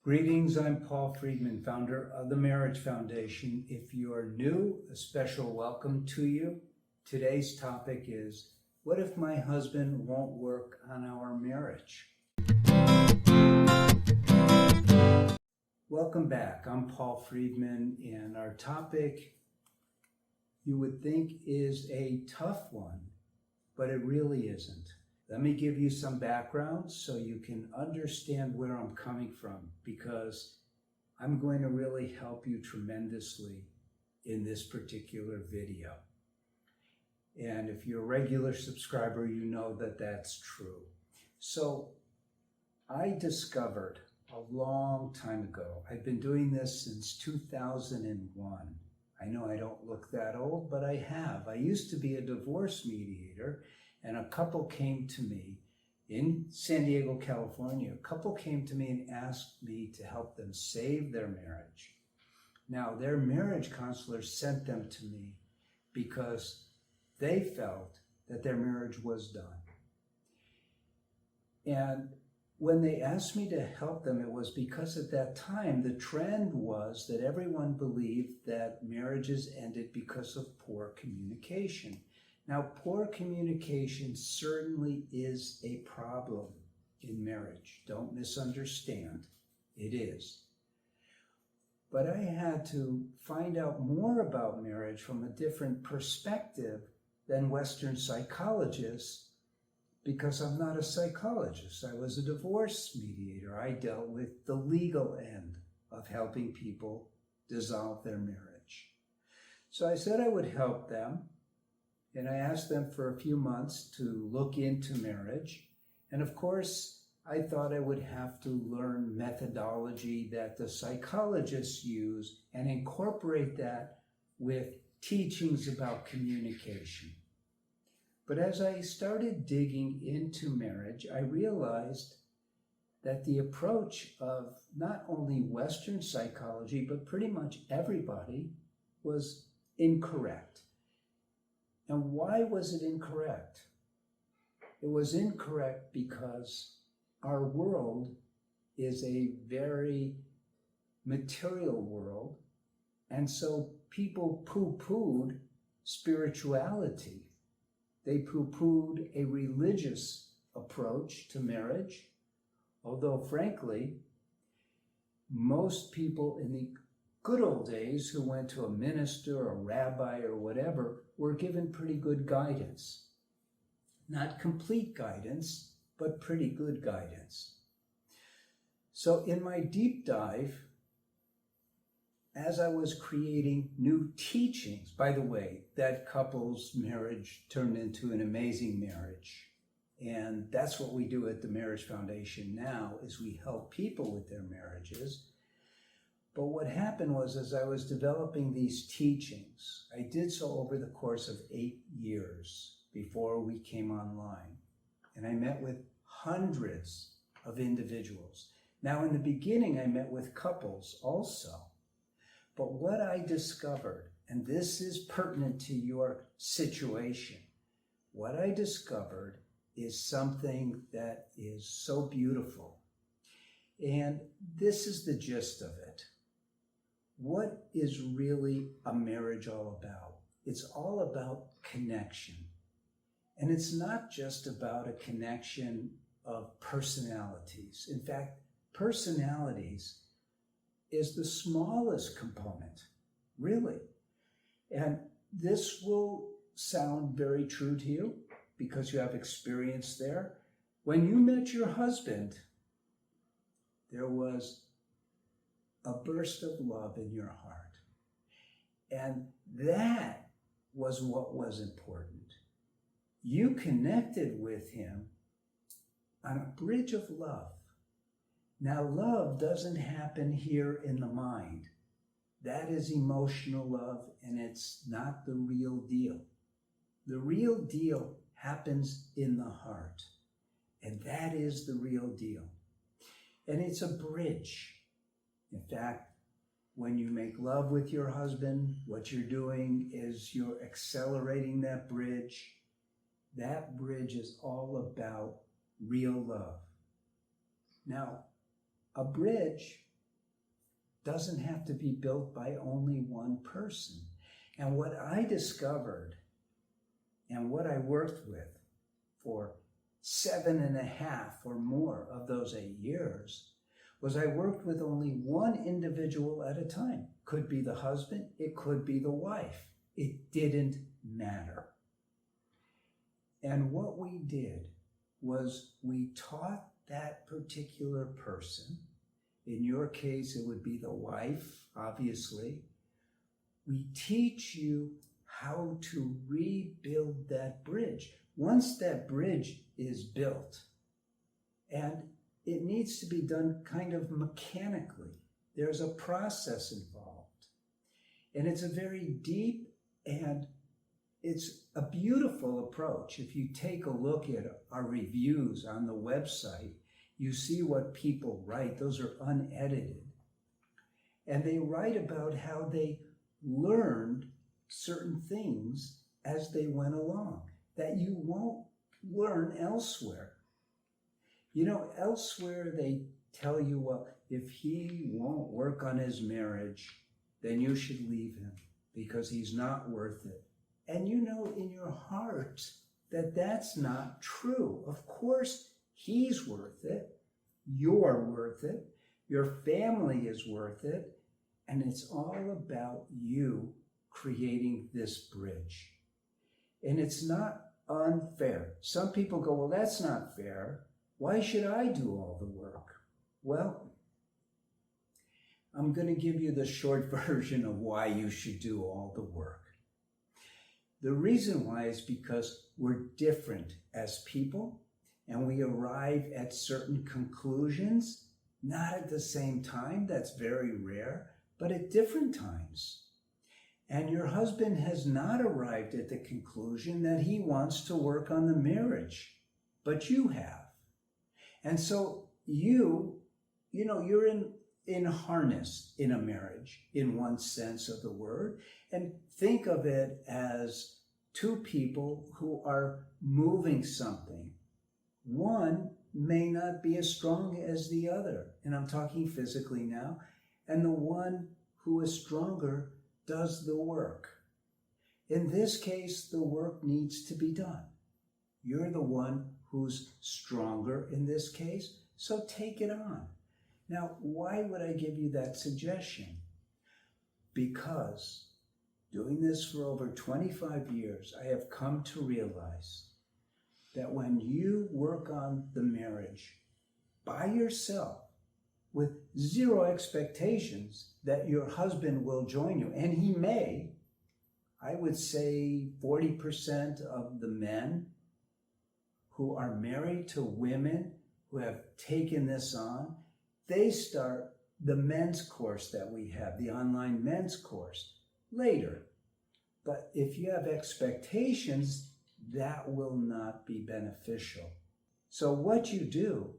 Greetings, I'm Paul Friedman, founder of the Marriage Foundation. If you are new, a special welcome to you. Today's topic is, what if my husband won't work on our marriage? Welcome back, I'm Paul Friedman, and our topic, you would think, is a tough one, but it really isn't. Let me give you some background so you can understand where I'm coming from, because I'm going to really help you tremendously in this particular video. And if you're a regular subscriber, you know that that's true. So I discovered a long time ago, I've been doing this since 2001. I know I don't look that old, but I have. I used to be a divorce mediator. And a couple came to me in San Diego, California. A couple came to me and asked me to help them save their marriage. Now, their marriage counselor sent them to me because they felt that their marriage was done. And when they asked me to help them, it was because at that time, the trend was that everyone believed that marriages ended because of poor communication. Now, poor communication certainly is a problem in marriage. Don't misunderstand. It is. But I had to find out more about marriage from a different perspective than Western psychologists, because I'm not a psychologist. I was a divorce mediator. I dealt with the legal end of helping people dissolve their marriage. So I said I would help them. And I asked them for a few months to look into marriage. And of course, I thought I would have to learn methodology that the psychologists use and incorporate that with teachings about communication. But as I started digging into marriage, I realized that the approach of not only Western psychology, but pretty much everybody was incorrect. And why was it incorrect? It was incorrect because our world is a very material world, and so people poo-pooed spirituality. They poo-pooed a religious approach to marriage, although frankly, most people in the good old days who went to a minister, a rabbi, or whatever, were given pretty good guidance. Not complete guidance, but pretty good guidance. So in my deep dive, as I was creating new teachings, by the way, that couple's marriage turned into an amazing marriage. And that's what we do at the Marriage Foundation now, is we help people with their marriages. But what happened was, as I was developing these teachings, I did so over the course of 8 years before we came online. And I met with hundreds of individuals. Now, in the beginning, I met with couples also. But what I discovered, and this is pertinent to your situation, what I discovered is something that is so beautiful. And this is the gist of it. What is really a marriage all about? It's all about connection. And it's not just about a connection of personalities. In fact, personalities is the smallest component, really. And this will sound very true to you because you have experience there. When you met your husband, there was a burst of love in your heart. And that was what was important. You connected with him on a bridge of love. Now, love doesn't happen here in the mind. That is emotional love, and it's not the real deal. The real deal happens in the heart, and that is the real deal. And it's a bridge. In fact, when you make love with your husband, what you're doing is you're accelerating that bridge. That bridge is all about real love. Now, a bridge doesn't have to be built by only one person. And what I discovered and what I worked with for 7.5 or more of those 8 years was I worked with only one individual at a time. Could be the husband, it could be the wife. It didn't matter. And what we did was we taught that particular person, in your case it would be the wife, obviously, we teach you how to rebuild that bridge. Once that bridge is built, and it needs to be done kind of mechanically. There's a process involved. And it's a very deep and it's a beautiful approach. If you take a look at our reviews on the website, you see what people write. Those are unedited. And they write about how they learned certain things as they went along that you won't learn elsewhere. You know, elsewhere they tell you, well, if he won't work on his marriage, then you should leave him because he's not worth it. And you know in your heart that that's not true. Of course, he's worth it. You're worth it. Your family is worth it. And it's all about you creating this bridge. And it's not unfair. Some people go, well, that's not fair. Why should I do all the work? Well, I'm going to give you the short version of why you should do all the work. The reason why is because we're different as people and we arrive at certain conclusions, not at the same time, that's very rare, but at different times. And your husband has not arrived at the conclusion that he wants to work on the marriage, but you have. And so you're in harness in a marriage, in one sense of the word, and think of it as two people who are moving something. One may not be as strong as the other, and I'm talking physically now, and the one who is stronger does the work. In this case, the work needs to be done. You're the one who's stronger in this case, so take it on. Now, why would I give you that suggestion? Because doing this for over 25 years, I have come to realize that when you work on the marriage by yourself with zero expectations that your husband will join you, and he may, I would say 40% of the men who are married to women who have taken this on, they start the men's course that we have, the online men's course, later. But if you have expectations, that will not be beneficial. So what you do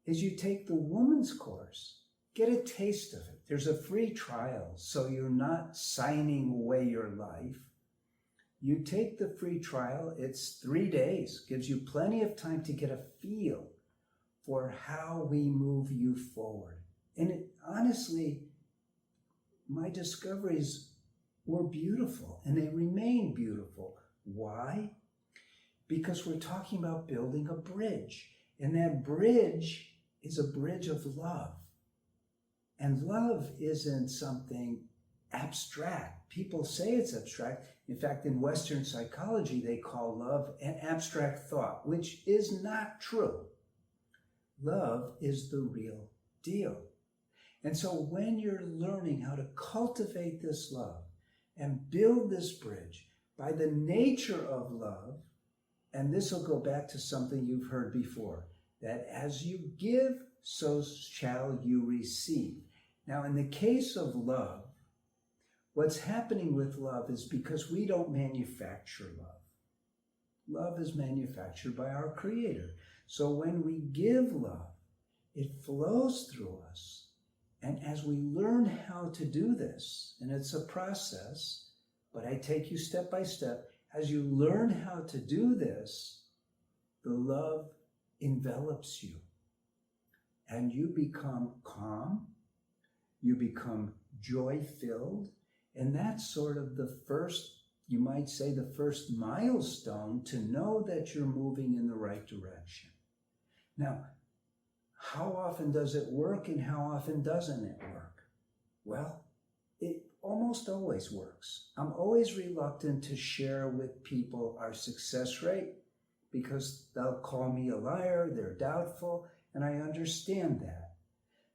is you take the woman's course, get a taste of it. There's a free trial, so you're not signing away your life. You take the free trial, it's 3 days, gives you plenty of time to get a feel for how we move you forward. And honestly, my discoveries were beautiful, and they remain beautiful. Why? Because we're talking about building a bridge, and that bridge is a bridge of love. And love isn't something abstract. People say it's abstract. In fact, in Western psychology, they call love an abstract thought, which is not true. Love is the real deal. And so when you're learning how to cultivate this love and build this bridge by the nature of love, and this will go back to something you've heard before, that as you give, so shall you receive. Now, in the case of love, what's happening with love is because we don't manufacture love. Love is manufactured by our Creator. So when we give love, it flows through us. And as we learn how to do this, and it's a process, but I take you step by step, as you learn how to do this, the love envelops you. And you become calm, you become joy-filled, and that's sort of the first, you might say, the first milestone to know that you're moving in the right direction. Now, how often does it work and how often doesn't it work? Well, it almost always works. I'm always reluctant to share with people our success rate because they'll call me a liar, they're doubtful, and I understand that.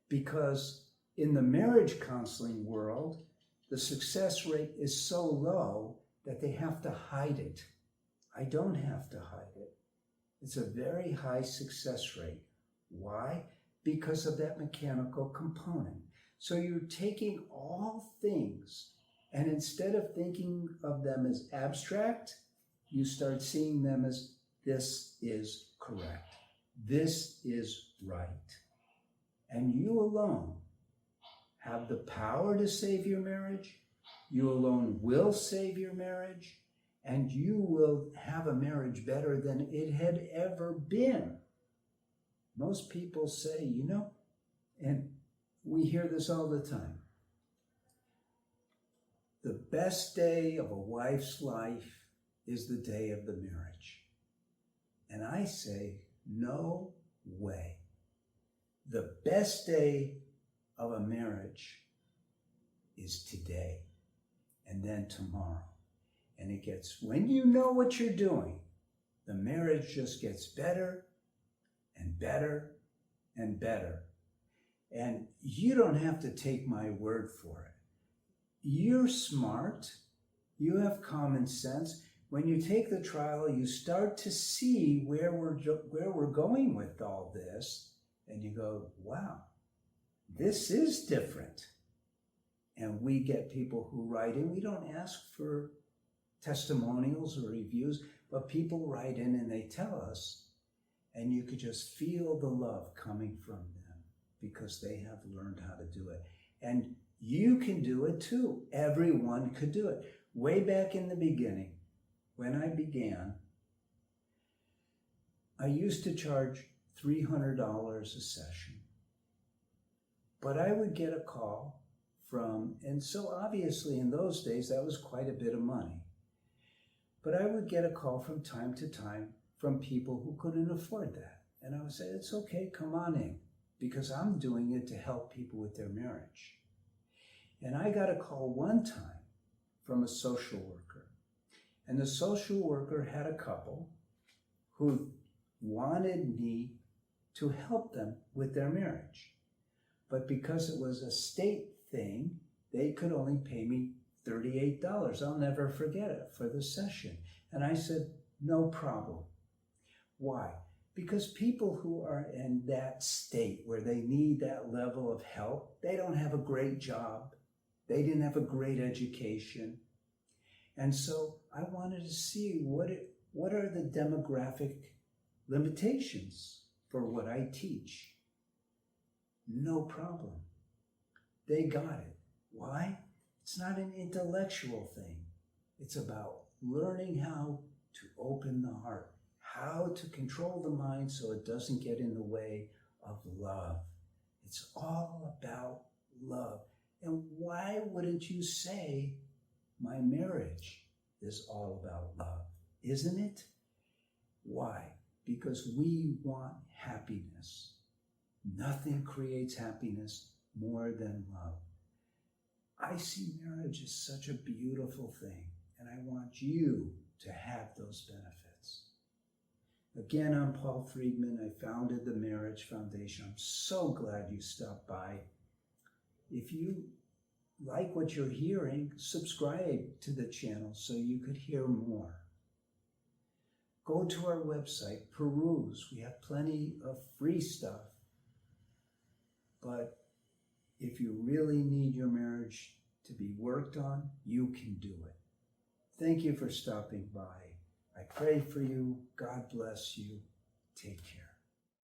Because in the marriage counseling world, the success rate is so low that they have to hide it. I don't have to hide it. It's a very high success rate. Why? Because of that mechanical component. So you're taking all things, and instead of thinking of them as abstract, you start seeing them as this is correct. This is right. And you alone have the power to save your marriage. You alone will save your marriage, and you will have a marriage better than it had ever been. Most people say, you know, and we hear this all the time, the best day of a wife's life is the day of the marriage. And I say, no way. The best day of a marriage is today and then tomorrow. And it gets, when you know what you're doing, the marriage just gets better and better and better. And you don't have to take my word for it. You're smart. You have common sense. When you take the trial, you start to see where we're going with all this. And you go, wow, this is different. And we get people who write in. We don't ask for testimonials or reviews, but people write in and they tell us. And you could just feel the love coming from them because they have learned how to do it. And you can do it too. Everyone could do it. Way back in the beginning, when I began, I used to charge $300 a session. But I would get a call from, and so obviously in those days that was quite a bit of money. But I would get a call from time to time from people who couldn't afford that. And I would say, it's okay, come on in, because I'm doing it to help people with their marriage. And I got a call one time from a social worker. And the social worker had a couple who wanted me to help them with their marriage. But because it was a state thing, they could only pay me $38. I'll never forget it, for the session. And I said, no problem. Why? Because people who are in that state where they need that level of help, they don't have a great job. They didn't have a great education. And so I wanted to see what are the demographic limitations for what I teach. No problem. They got it. Why? It's not an intellectual thing. It's about learning how to open the heart, how to control the mind so it doesn't get in the way of love. It's all about love. And why wouldn't you say, my marriage is all about love? Isn't it? Why? Because we want happiness. Nothing creates happiness more than love. I see marriage as such a beautiful thing, and I want you to have those benefits. Again, I'm Paul Friedman. I founded the Marriage Foundation. I'm so glad you stopped by. If you like what you're hearing, subscribe to the channel so you could hear more. Go to our website, peruse. We have plenty of free stuff. But if you really need your marriage to be worked on, you can do it. Thank you for stopping by. I pray for you. God bless you. Take care.